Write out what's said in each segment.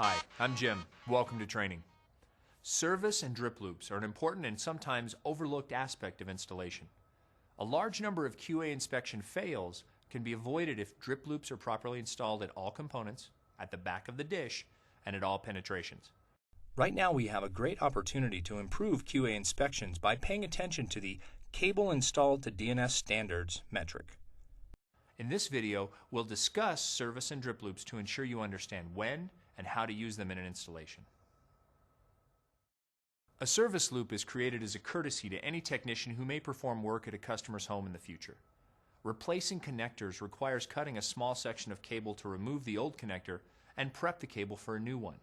Hi, I'm Jim. Welcome to training. Service and drip loops are an important and sometimes overlooked aspect of installation. A large number of QA inspection fails can be avoided if drip loops are properly installed at all components, at the back of the dish, and at all penetrations. Right now we have a great opportunity to improve QA inspections by paying attention to the Cable Installed to DNS Standards metric. In this video, we'll discuss service and drip loops to ensure you understand when and how to use them in an installation. A service loop is created as a courtesy to any technician who may perform work at a customer's home in the future. Replacing connectors requires cutting a small section of cable to remove the old connector and prep the cable for a new one.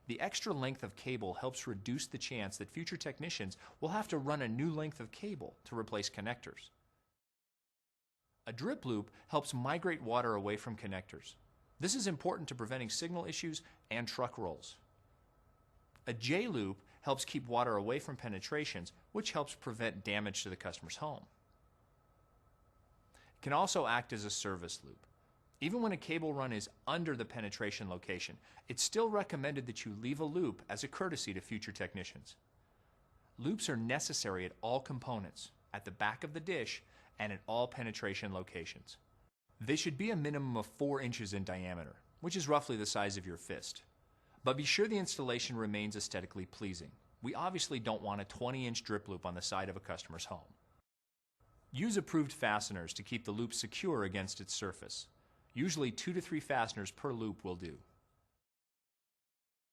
The extra length of cable helps reduce the chance that future technicians will have to run a new length of cable to replace connectors. A drip loop helps migrate water away from connectors. This is important to preventing signal issues and truck rolls. A J-loop helps keep water away from penetrations, which helps prevent damage to the customer's home. It can also act as a service loop. Even when a cable run is under the penetration location, it's still recommended that you leave a loop as a courtesy to future technicians. Loops are necessary at all components, at the back of the dish, and at all penetration locations. They should be a minimum of 4 inches in diameter, which is roughly the size of your fist. But be sure the installation remains aesthetically pleasing. We obviously don't want a 20-inch drip loop on the side of a customer's home. Use approved fasteners to keep the loop secure against its surface. Usually 2 to 3 fasteners per loop will do.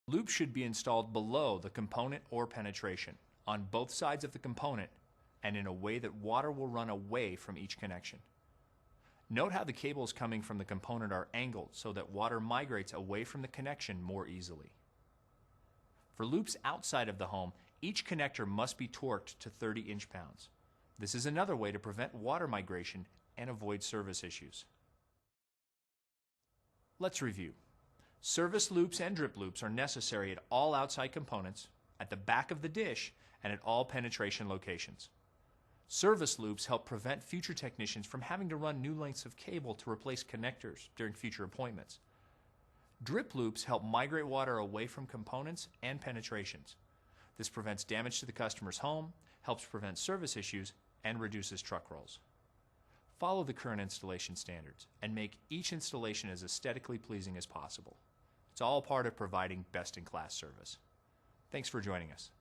Loops should be installed below the component or penetration, on both sides of the component, and in a way that water will run away from each connection. Note how the cables coming from the component are angled so that water migrates away from the connection more easily. For loops outside of the home, each connector must be torqued to 30 inch-pounds. This is another way to prevent water migration and avoid service issues. Let's review. Service loops and drip loops are necessary at all outside components, at the back of the dish, and at all penetration locations. Service loops help prevent future technicians from having to run new lengths of cable to replace connectors during future appointments. Drip loops help migrate water away from components and penetrations. This prevents damage to the customer's home, helps prevent service issues, and reduces truck rolls. Follow the current installation standards and make each installation as aesthetically pleasing as possible. It's all part of providing best-in-class service. Thanks for joining us.